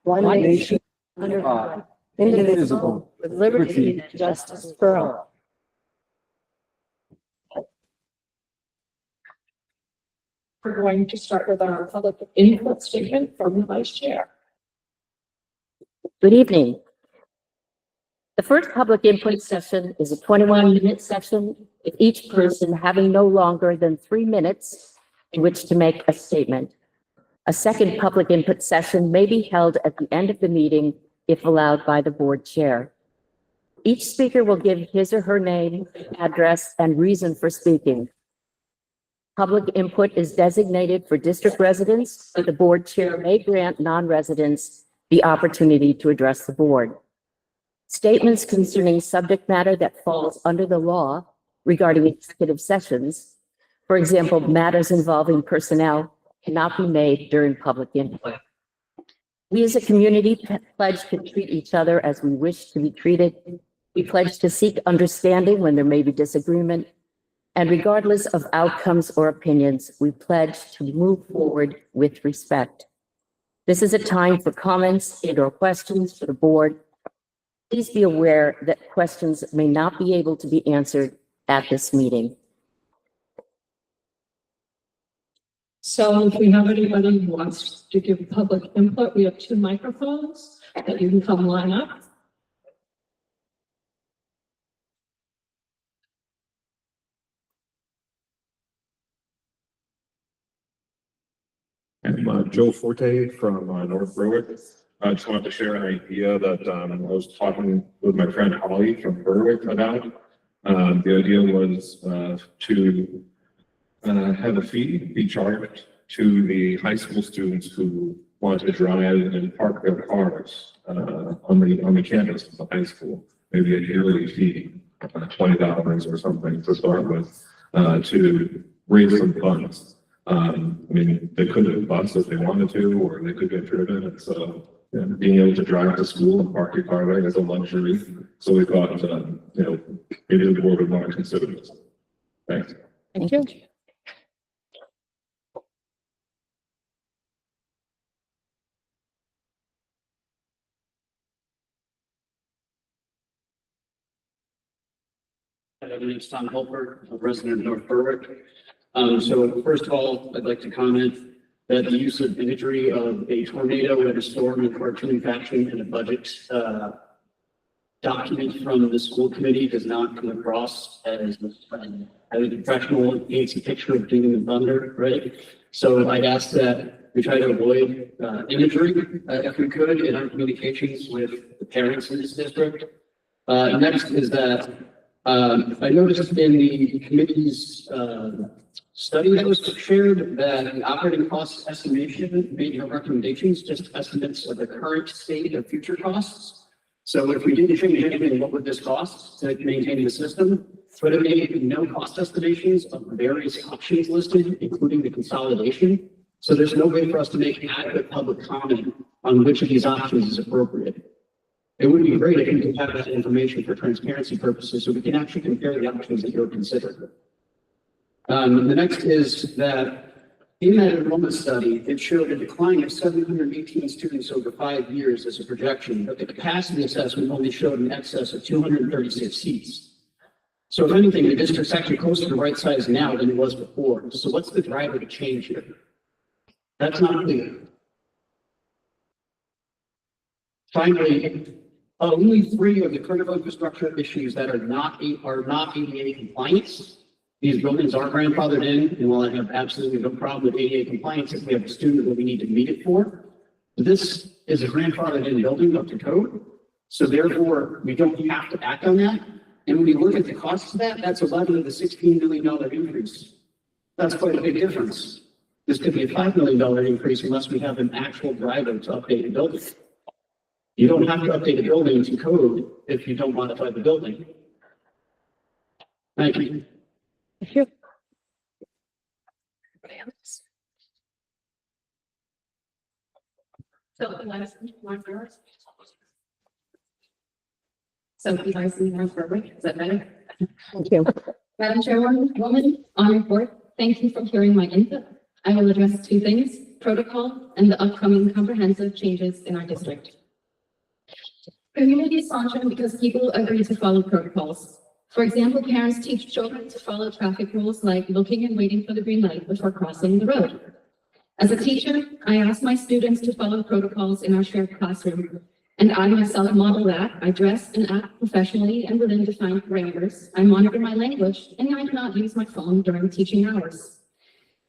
one nation, under God, indivisible, with liberty and justice for all. We're going to start with our public input statement from the Vice Chair. Good evening. The first public input session is a 21-minute session, with each person having no longer than 3 minutes in which to make a statement. A second public input session may be held at the end of the meeting if allowed by the board chair. Each speaker will give his or her name, address, and reason for speaking. Public input is designated for district residents, but the board chair may grant non-residents the opportunity to address the board. Statements concerning subject matter that falls under the law regarding executive sessions, for example, matters involving personnel, cannot be made during public input. We as a community pledge to treat each other as we wish to be treated. We pledge to seek understanding when there may be disagreement. And regardless of outcomes or opinions, we pledge to move forward with respect. This is a time for comments and/or questions for the board. Please be aware that questions may not be able to be answered at this meeting. So if we have anybody who wants to give public input, we have 2 microphones that you can come line up. I'm Joe Forte from North Berwick. I just wanted to share an idea that I was talking with my friend Holly from Berwick about. The idea was to have a fee be charged to the high school students who want to drive and park their cars on the campus of the high school. Maybe a yearly fee, $20 or something to start with, to raise some funds. I mean, they could have bus if they wanted to, or they could get driven. And so being able to drive to school and park your car there is a luxury. So we thought, maybe the board would want to consider this. Thanks. Thank you. My name is Tom Holper, a resident of North Berwick. So first of all, I'd like to comment that the use of imagery of a tornado and a storm in cartoon fashion in a budget document from the school committee does not come across as a professional fancy picture of doom and thunder, right? So I'd ask that we try to avoid imagery if we could in our communications with the parents in this district. Next is that I noticed in the committee's study that was shared that the operating cost estimation made no recommendations, just estimates of the current state of future costs. So if we didn't change anything, what would this cost to maintain the system? But it made no cost estimations of the various options listed, including the consolidation. So there's no way for us to make adequate public comment on which of these options is appropriate. It would be great if you could have that information for transparency purposes so we can actually compare the options that you're considering. The next is that in that enrollment study, it showed a decline of 718 students over 5 years as a projection, but the capacity assessment only showed an excess of 236 seats. So if anything, the district's actually closer to the right size now than it was before. So what's the driver to change here? That's not clear. Finally, only 3 of the critical infrastructure issues that are not ADA compliance. These buildings are grandfathered in, and while I have absolutely no problem with ADA compliance, if we have a student that we need to meet it for, this is a grandfathered in building up to code. So therefore, we don't have to act on that. And when you look at the cost of that, that's 11 of the $16 million increase. That's quite a big difference. This could be a $5 million increase unless we have an actual driver to update a building. You don't have to update a building to code if you don't modify the building. Thank you. Thank you. Sophie Lyson, North Berwick. Sophie Lyson, North Berwick. Is that better? Thank you. Madam Chairwoman, on report, thank you for hearing my input. I will address 2 things. protocol, and the upcoming comprehensive changes in our district. Communities function because people agree to follow protocols. For example, parents teach children to follow traffic rules like looking and waiting for the green light before crossing the road. As a teacher, I ask my students to follow protocols in our shared classroom, and I myself model that. I dress and act professionally and within defined parameters. I monitor my language, and I do not use my phone during teaching hours.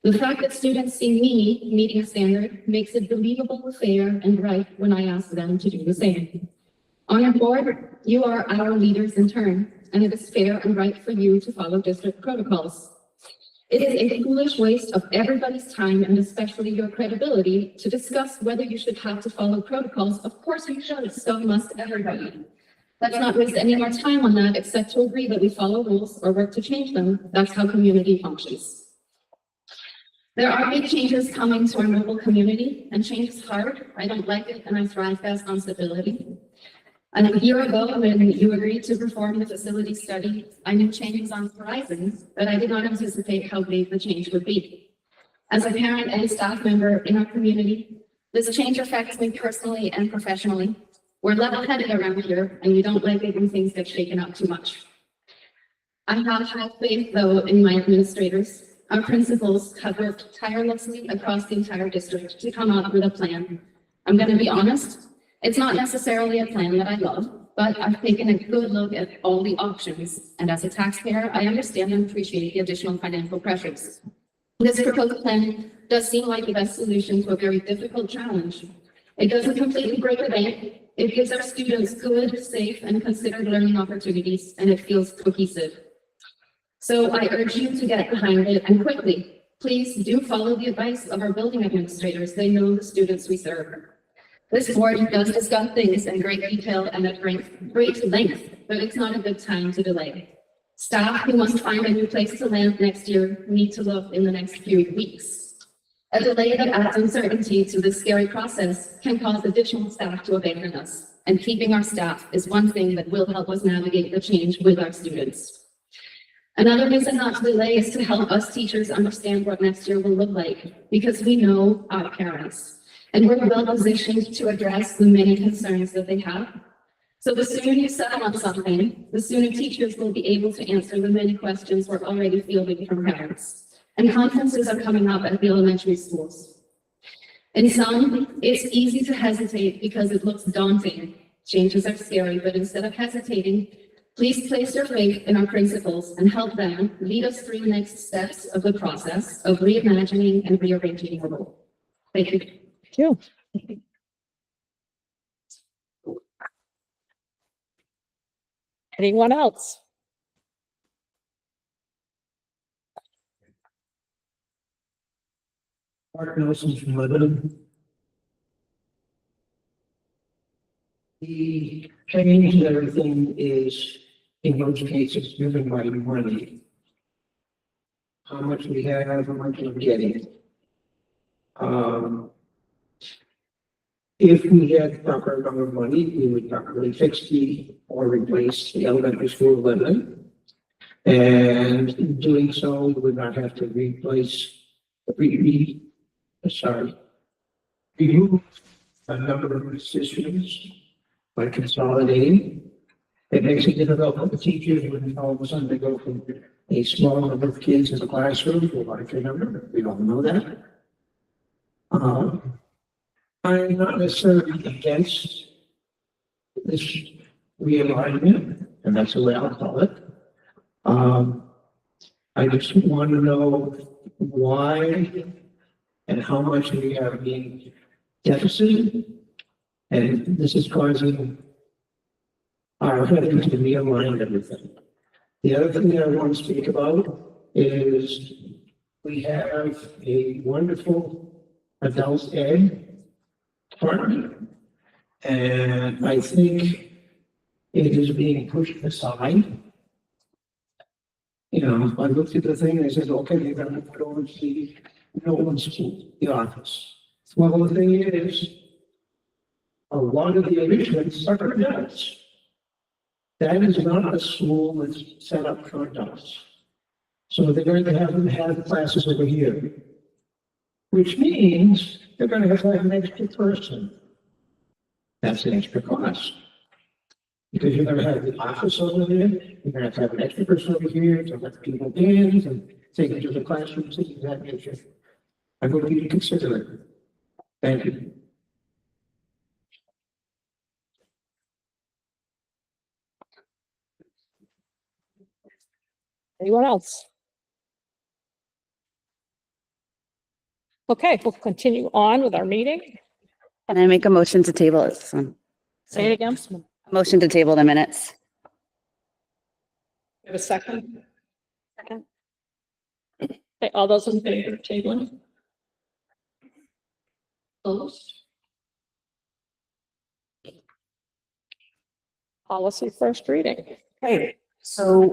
The fact that students see me meeting a standard makes it believable, fair, and right when I ask them to do the same. On your board, you are our leaders in turn, and it is fair and right for you to follow district protocols. It is a foolish waste of everybody's time, and especially your credibility, to discuss whether you should have to follow protocols. Of course you should, so must everybody. Let's not waste any more time on that, except to agree that we follow rules or work to change them. That's how community functions. There are big changes coming to our mobile community, and change is hard. I don't like it, and I thrive best on stability. And a year ago, when you agreed to perform the facility study, I knew change was on the horizon, but I did not anticipate how big the change would be. As a parent and staff member in our community, this change affects me personally and professionally. We're level-headed around here, and we don't like it when things get shaken up too much. I have had faith, though, in my administrators. Our principals have worked tirelessly across the entire district to come up with a plan. I'm going to be honest. It's not necessarily a plan that I love, but I've taken a good look at all the options, and as a taxpayer, I understand and appreciate the additional financial pressures. This proposed plan does seem like the best solution to a very difficult challenge. It doesn't completely break the bank. It gives our students good, safe, and considered learning opportunities, and it feels cohesive. So I urge you to get behind it, and quickly. Please do follow the advice of our building administrators. They know the students we serve. This board does discuss things in great detail and at great length, but it's not a good time to delay. Staff who must find a new place to land next year need to look in the next few weeks. A delay that adds uncertainty to this scary process can cause additional staff to abandon us, and keeping our staff is one thing that will help us navigate the change with our students. Another reason not to delay is to help us teachers understand what next year will look like, because we know our parents. And we're well positioned to address the many concerns that they have. So the sooner you settle on something, the sooner teachers will be able to answer the many questions we're already fielding from parents. And conferences are coming up at the elementary schools. In some, it's easy to hesitate because it looks daunting. Changes are scary, but instead of hesitating, please place your faith in our principals and help them lead us through the next steps of the process of reimagining and rearranging the role. Thank you. you. Anyone else? Mark Nelson from Lebanon. The change in everything is, in most cases, driven by money. How much we have, how much we're getting. If we had proper amount of money, we would properly fix or replace the elementary school Lebanon. And in doing so, we would not have to remove a number of positions by consolidating. It makes it difficult for the teachers when all of a sudden they go from a small number of kids in the classroom to a larger number. We all know that. I'm not necessarily against this realignment, and that's the way I'll call it. I just want to know why and how much we are being deficit, and this is causing our having to realign everything. The other thing that I want to speak about is we have a wonderful adult ed department, and I think it is being pushed aside. You know, I looked at the thing and I said, okay, they're going to put over the the office. Well, the thing is, a lot of the arrangements are for adults. That is not a school that's set up for adults. So they're going to have them have classes over here. which means they're gonna have to have an extra person. That's an extra cost. Because you're gonna have the office over there, you're gonna have to have an extra person over here to let people in and take them to the classrooms, things of that nature. I'm going to be considerate. Thank you. Anyone else? Okay, we'll continue on with our meeting. Can I make a motion to table it? Say it again. Motion to table the minutes. Give a second. Second. Okay, all those in favor of tabling? Opposed? Policy first reading. Okay, so,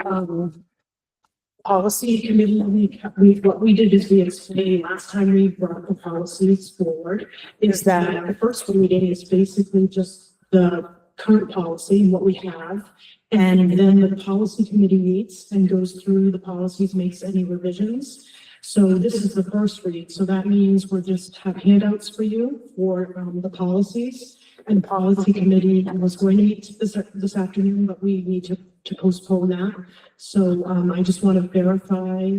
policy committee, what we did is we explained last time we brought the policies forward, is that the first reading is basically just the current policy and what we have. And then the policy committee meets and goes through the policies, makes any revisions. So this is the first read. So that means we're just have handouts for you for, the policies. And policy committee was going to meet this afternoon, but we need to postpone that. So, I just want to verify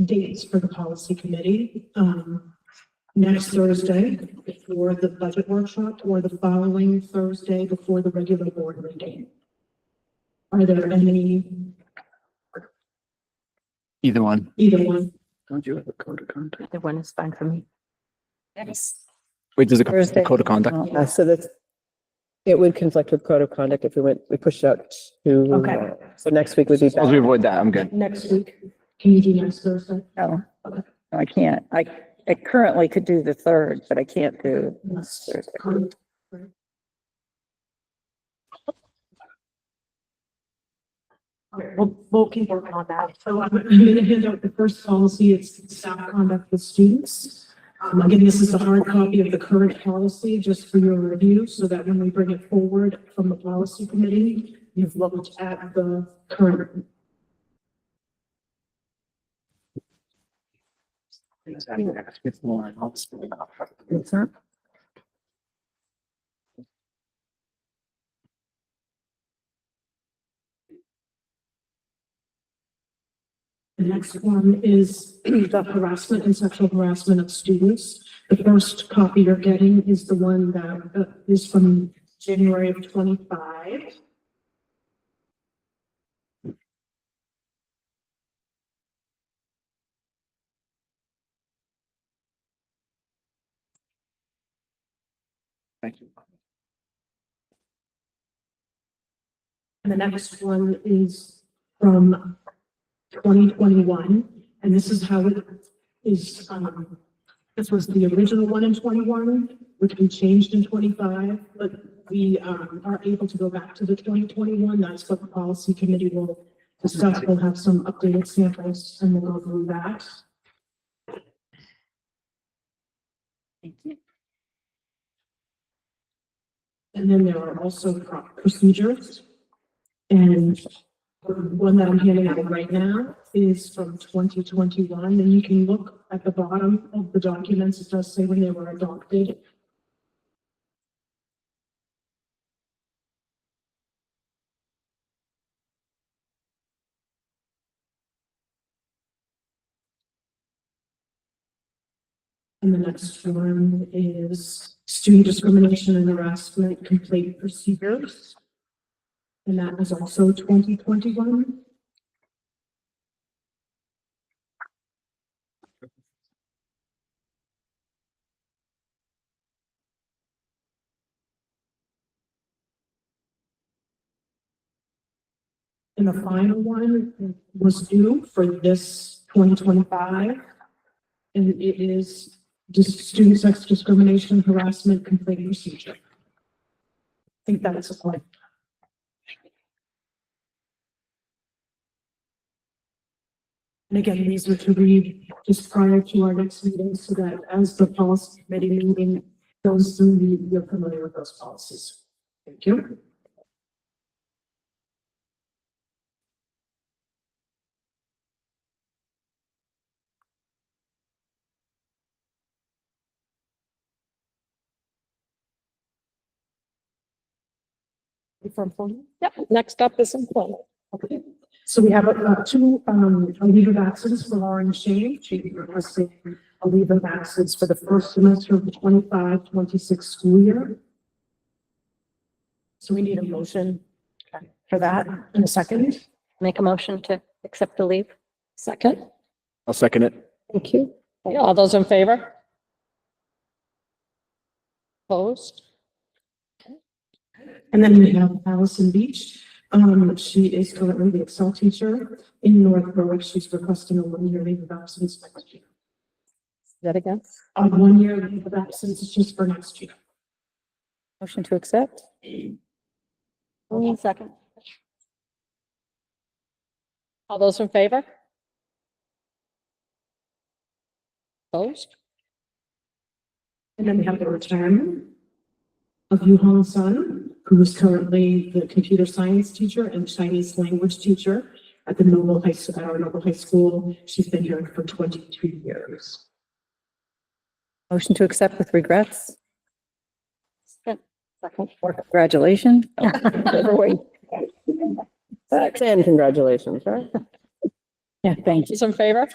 dates for the policy committee. Next Thursday before the budget workshop or the following Thursday before the regular board meeting. Are there any? Either one. Either one. Don't you have a code of conduct? The one is fine for me. Wait, does it Thursday. code of conduct? So that's, it would conflict with code of conduct if we pushed it out to. Okay. So next week would be As long as we avoid that, I'm good. Next week. Can you do next Thursday? No, I can't. I currently could do the 3rd, but I can't do this Thursday. Okay, we'll keep working on that. So I'm going to hand out the first policy. It's staff conduct with students. Again, this is a hard copy of the current policy just for your review so that when we bring it forward from the policy committee, you've looked at the current. The next one is the harassment and sexual harassment of students. The first copy you're getting is the one that is from January of 25. Thank you. And the next one is from 2021, and this is how it is, this was the original one in 21, which we changed in 25, but we, are able to go back to the 2021. That's what the policy committee will discuss. We'll have some updated samples and we'll go through that. Thank you. And then there are also procedures. And the one that I'm handing out right now is from 2021, and you can look at the bottom of the documents. It does say when they were adopted. And the next one is student discrimination and harassment complaint procedures. And that is also 2021. And the final one was due for this 2025. And it is just student sex discrimination, harassment, complaint procedure. I think that's a point. And again, these are to read just prior to our next meeting so that as the policy committee meeting goes through, you're familiar with those policies. Thank you. For employment? Yep, next up is employment. Okay. So we have two, a leave of absence for Lauren Shane. She requested a leave of absence for the first semester of the 25-26 school year. So we need a motion for that in a second. Make a motion to accept the leave. Second. I'll second it. Thank you. Okay, all those in favor? Opposed? And then we have Allison Beach. She is currently the Excel teacher in North Berwick. She's requesting a 1-year leave of absence next year. That again? A 1-year leave of absence is just for next year. Motion to accept? Second. All those in favor? Opposed? And then we have the retirement of Yuhong Sun, who is currently the computer science teacher and Chinese language teacher at the Noble High School. She's been here for 22 years. Motion to accept with regrets. Second. Or congratulations. Thanks and congratulations, right? Yeah, thank you. Those in favor?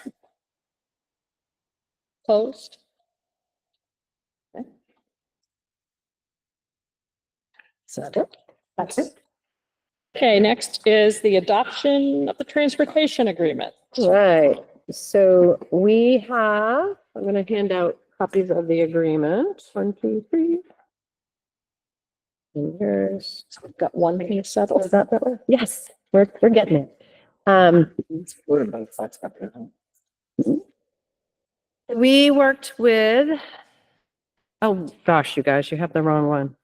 Opposed? That's it. Okay, next is the adoption of the transportation agreement. Right, so we have, I'm gonna hand out copies of the agreement. 1, 2, 3. And here's, We've got one piece settled. is that way? Yes, we're getting it. We worked with, oh gosh, you guys, you have the wrong one.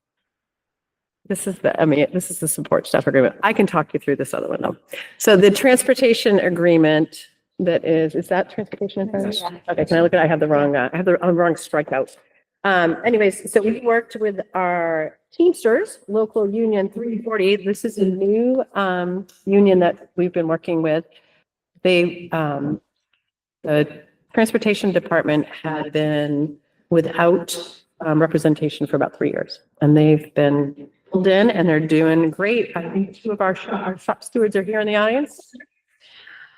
This is this is the support staff agreement. I can talk you through this other one though. So the transportation agreement that is that transportation in front of me? Okay, can I look at, I have the wrong, wrong strikeout. Anyways, so we worked with our Teamsters, local union 340. This is a new, union that we've been working with. They, the transportation department had been without, representation for about 3 years. And they've been pulled in and they're doing great. I think 2 of our shop stewards are here in the audience.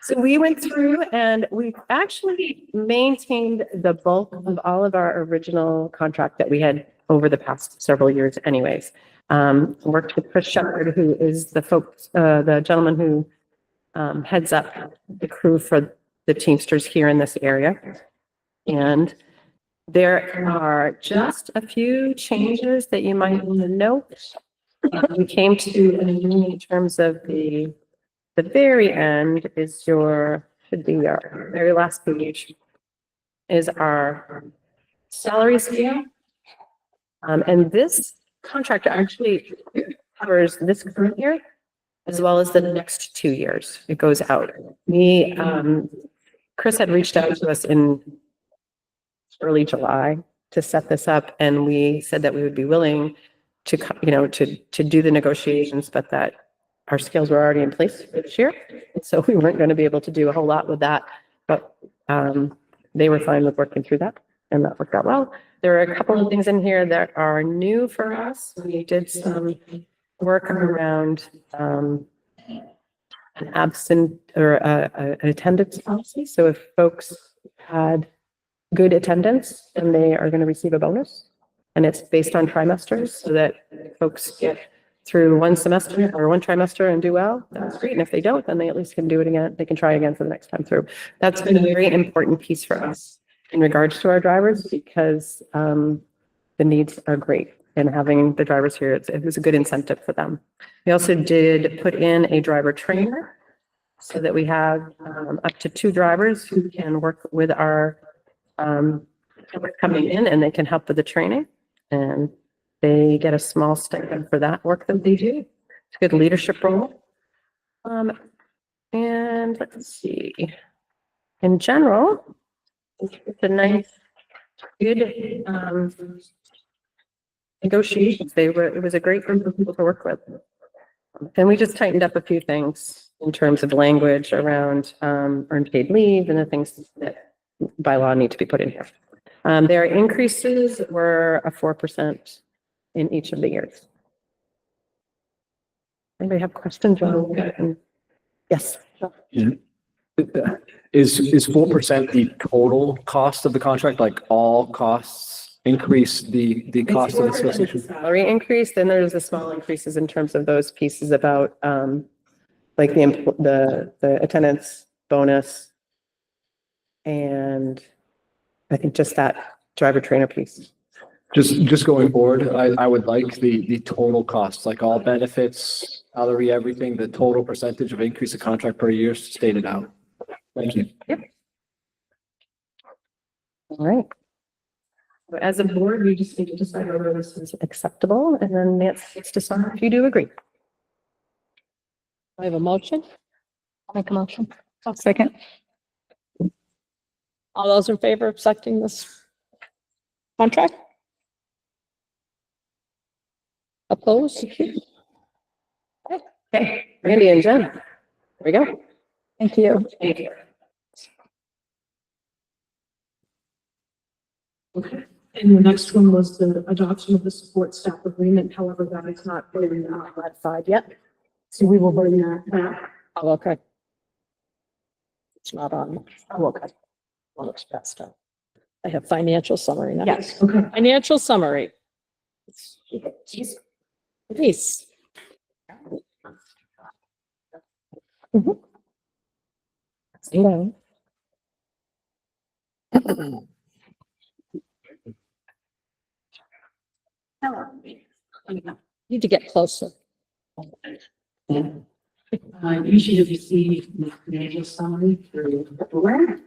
So we went through and we've actually maintained the bulk of all of our original contract that we had over the past several years anyways. Worked with Chris Shepard, who is the gentleman who heads up the crew for the Teamsters here in this area. And there are just a few changes that you might want to note. We came to an agreement in terms of the very end is should be our very last page is our salary scale. And this contract actually covers this current year as well as the next 2 years. It goes out. Chris had reached out to us in early July to set this up, and we said that we would be willing to, to do the negotiations, but that our scales were already in place for this year. So we weren't going to be able to do a whole lot with that, but they were fine with working through that, and that worked out well. There are a couple of things in here that are new for us. We did some work around an absent or an attendance policy. So if folks had good attendance, then they are going to receive a bonus. And it's based on trimesters so that folks get through one semester or one trimester and do well. That's great. And if they don't, then they at least can do it again. They can try again for the next time through. That's been a very important piece for us in regards to our drivers because the needs are great. And having the drivers here, it was a good incentive for them. We also did put in a driver trainer so that we have up to 2 drivers who can work with our coming in and they can help with the training. And they get a small stipend for that work that they do. It's a good leadership role. And let's see. In general, it's a nice, good negotiations. It was a great group of people to work with. And we just tightened up a few things in terms of language around earned paid leave and the things that by law need to be put in here. Their increases were a 4% in each of the years. Anybody have questions? Yes. Is 4% the total cost of the contract, like all costs increase the cost of the association? Salary increase, then there's the small increases in terms of those pieces about, like the attendance bonus. And I think just that driver trainer piece. Just going forward, I would like the total costs, like all benefits, salary, everything, the total percentage of increase of contract per year stated out. Thank you. All right. So as a board, we just need to decide whether this is acceptable, and then Nancy gets to sign if you do agree. I have a motion. I'll make a motion. I'll second. All those in favor of accepting this contract? Opposed? Okay, Randy and Jen. There we go. Thank you. Thank you. Okay. And the next one was the adoption of the support staff agreement. However, that is not been ratified yet. So we will bring that back. Oh, okay. It's not on. Oh, okay. Well, it's passed out. I have financial summary now. Yes, okay. Financial summary. Please. Hello. Need to get closer. You should have received the financial summary through February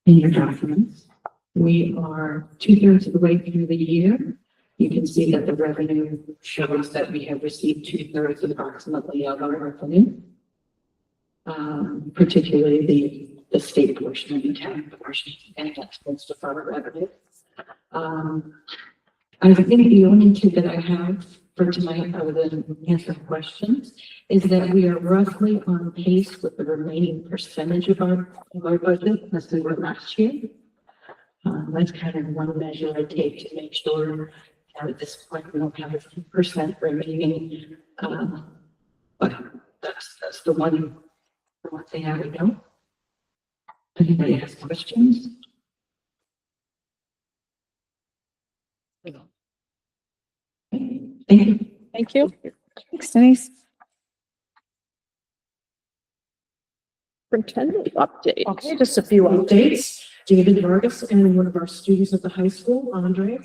in your documents. We are 2/3 of the way through the year. You can see that the revenue shows that we have received 2/3 approximately of our revenue. Particularly the state portion and the county portion, and that's most of our revenue. I think the only two that I have for tonight, other than answer questions, is that we are roughly on pace with the remaining percentage of our budget as we were last year. That's kind of one measure I take to make sure at this point we don't have a few percent remaining. But that's the one thing I would know. Anybody has questions? Thank you. Thank you. Thanks, Denise. Superintendent update. Okay, just a few updates. David Vargas and one of our students at the high school, Andre,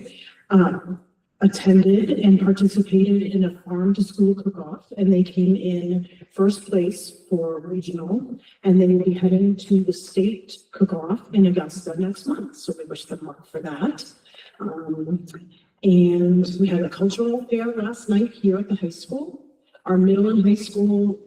attended and participated in a farm to school cook-off, and they came in first place for regional, and they will be heading to the state cook-off in Augusta next month. So we wish them luck for that. And we had a cultural fair last night here at the high school. Our middle and high school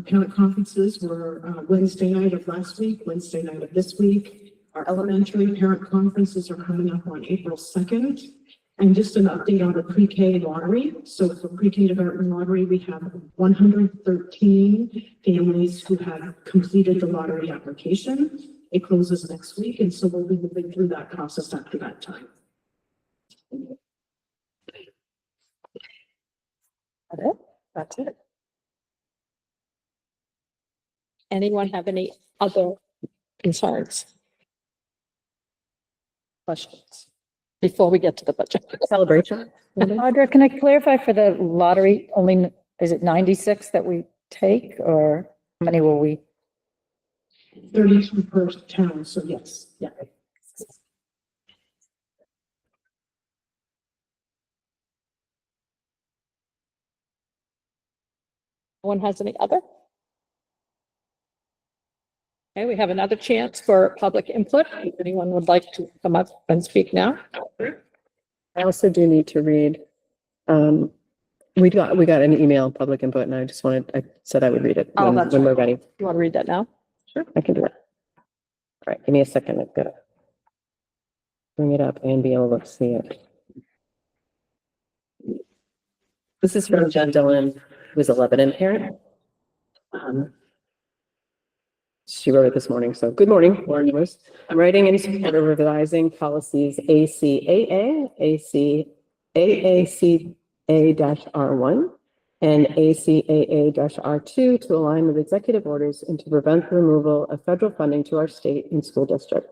parent conferences were Wednesday night of last week, Wednesday night of this week. Our elementary parent conferences are coming up on April 2nd. And just an update on the pre-K lottery. So for pre-kindergarten lottery, we have 113 families who have completed the lottery application. It closes next week, and so we'll be moving through that process after that time. That's it. Anyone have any other concerns? Questions? Before we get to the budget. Celebration. Audra, can I clarify for the lottery, only, is it 96 that we take, or how many will we? 32 per town, so yes, yeah. No one has any other? Okay, we have another chance for public input. If anyone would like to come up and speak now. I also do need to read, we got an email, public input, and I said I would read it Oh, that's when we're right. ready. You want to read that now? Sure, I can do that. All right, give me a second. I've got to bring it up and be able to see it. This is from Jen Dillon, who's a Lebanon parent. She wrote it this morning, so good morning, Warren News. I'm writing in support of revising policies ACAA, ACAA-R1, and ACAA-R2 to align with executive orders and to prevent the removal of federal funding to our state and school district.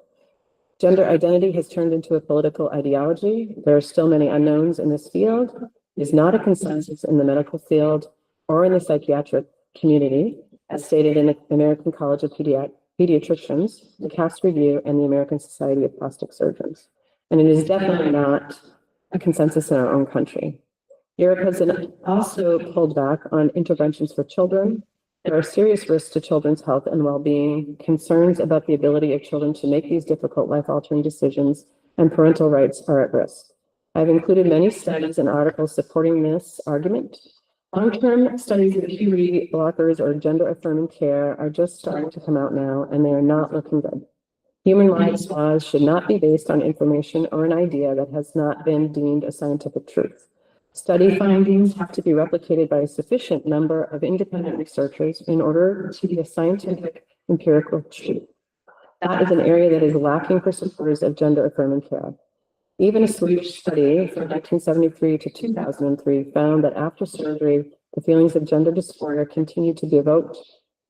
Gender identity has turned into a political ideology. There are still many unknowns in this field. It is not a consensus in the medical field or in the psychiatric community, as stated in the American College of Pediatricians, the CAST Review, and the American Society of Plastic Surgeons. And it is definitely not a consensus in our own country. Europe has also pulled back on interventions for children. There are serious risks to children's health and well-being, concerns about the ability of children to make these difficult life-altering decisions, and parental rights are at risk. I've included many studies and articles supporting this argument. Long-term studies of puberty blockers or gender-affirming care are just starting to come out now, and they are not looking good. Human rights laws should not be based on information or an idea that has not been deemed a scientific truth. Study findings have to be replicated by a sufficient number of independent researchers in order to be a scientific empirical truth. That is an area that is lacking for supporters of gender-affirming care. Even a Swedish study from 1973 to 2003 found that after surgery, the feelings of gender dysphoria continued to be evoked.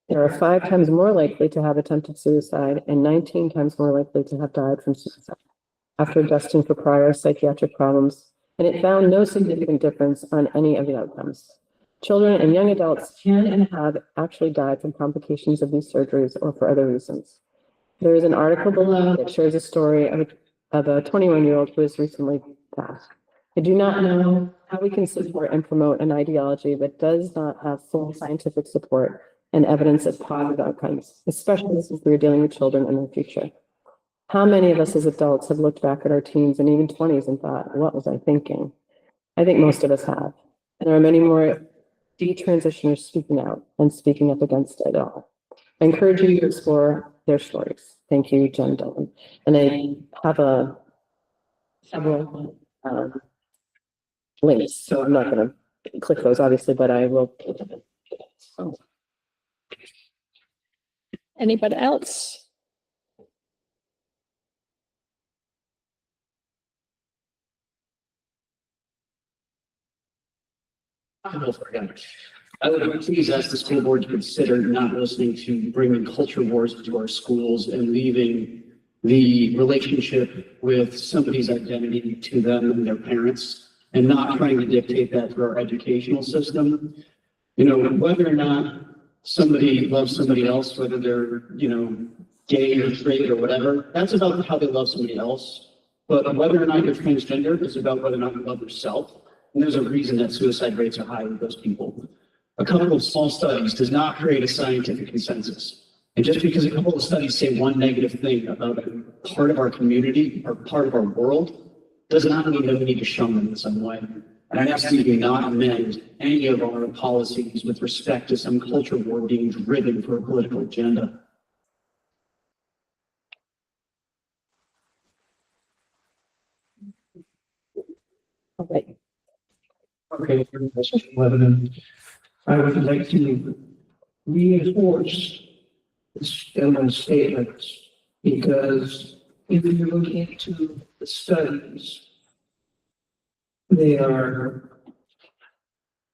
They are 5 times more likely to have attempted suicide and 19 times more likely to have died from suicide after adjusting for prior psychiatric problems, and it found no significant difference on any of the outcomes. Children and young adults can and have actually died from complications of these surgeries or for other reasons. There is an article below that shares a story of a 21-year-old who has recently passed. I do not know how we can support and promote an ideology that does not have full scientific support and evidence of positive outcomes, especially since we are dealing with children and their future. How many of us as adults have looked back at our teens and even 20s and thought, what was I thinking? I think most of us have. And there are many more detransitioners speaking out and speaking up against it all. I encourage you to explore their stories. Thank you, Jen Dillon. And I have several links, so I'm not going to click those, obviously, but I will. Oh. Anybody else? I would please ask the school board to consider not listening to bringing culture wars into our schools and leaving the relationship with somebody's identity to them and their parents, and not trying to dictate that through our educational system. You know, whether or not somebody loves somebody else, whether they're, you know, gay or straight or whatever, that's about how they love somebody else. But whether or not you're transgender is about whether or not you love yourself. And there's a reason that suicide rates are high with those people. A couple of small studies does not create a scientific consensus. And just because a couple of studies say one negative thing about a part of our community or part of our world does not mean that we need to shun them in some way. And I ask you to not amend any of our policies with respect to some culture war being driven for a political agenda. Okay. Okay, for Mr. Lebanon, I would like to reinforce this gentleman's statements, because if you look into the studies, they are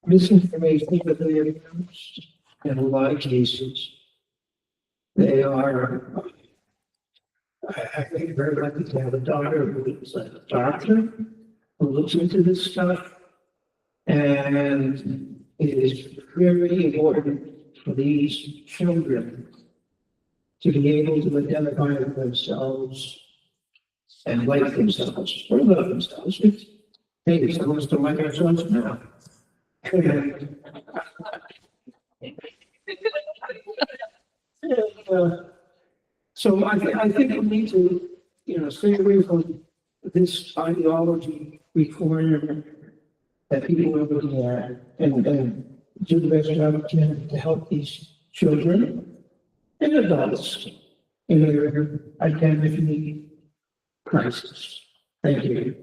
misinformation that they are used in a lot of cases. They are, I think, very lucky to have a daughter who is a doctor who looks into this stuff. And it is very important for these children to be able to identify themselves and like themselves, or love themselves. Maybe someone's to like ourselves now. So I think we need to, you know, stay away from this ideology requirement that people are looking at, and do the best job we can to help these children and adults in their identity crisis. Thank you.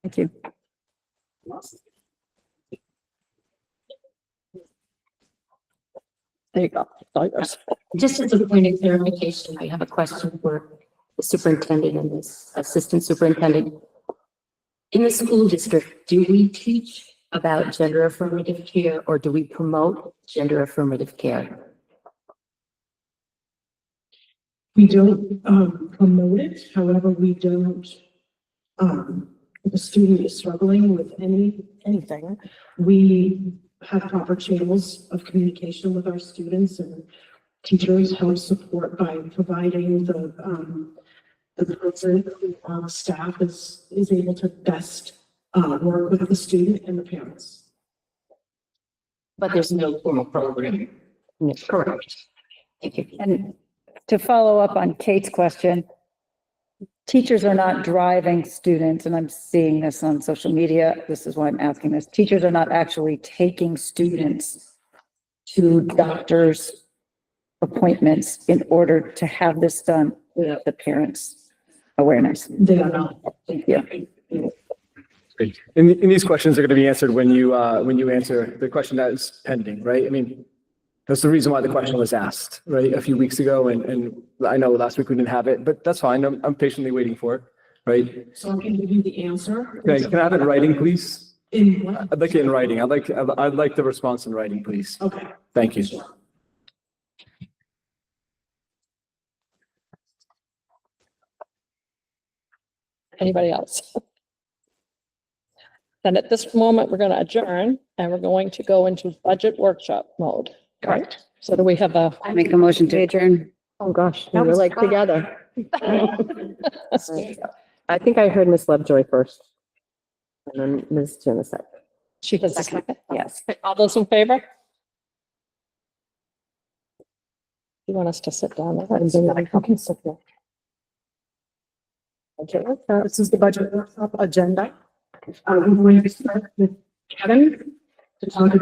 Thank you. There you go. All yours. Just as a point of clarification, I have a question for the superintendent and this assistant superintendent. In the school district, do we teach about gender affirmative care, or do we promote gender affirmative care? We don't, promote it, however, we don't, if a student is struggling with anything, we have proper channels of communication with our students, and teachers help support by providing the person who on staff is able to best, work with the student and the parents. But there's no formal program. Correct. Thank you. And to follow up on Kate's question, teachers are not driving students, and I'm seeing this on social media. This is why I'm asking this. Teachers are not actually taking students to doctors' appointments in order to have this done without the parents' awareness. They are not. Thank you. Great. And these questions are going to be answered when you answer the question that is pending, right? I mean, that's the reason why the question was asked, right, a few weeks ago, and I know last week we didn't have it, but that's fine. I'm patiently waiting for it, right? So I can give you the answer. Okay, can I have it in writing, please? In what? I'd like it in writing. I'd like the response in writing, please. Okay. Thank you. Anybody else? Then at this moment, we're going to adjourn and we're going to go into budget workshop mode. Correct. So do we have a? I make a motion to adjourn. Oh, gosh, we were like together. I think I heard Miss Lovejoy first. And then Ms. Jennison. She has a second. Yes. All those in favor? You want us to sit down there? Okay, so this is the budget workshop agenda. We're going to start with Kevin to talk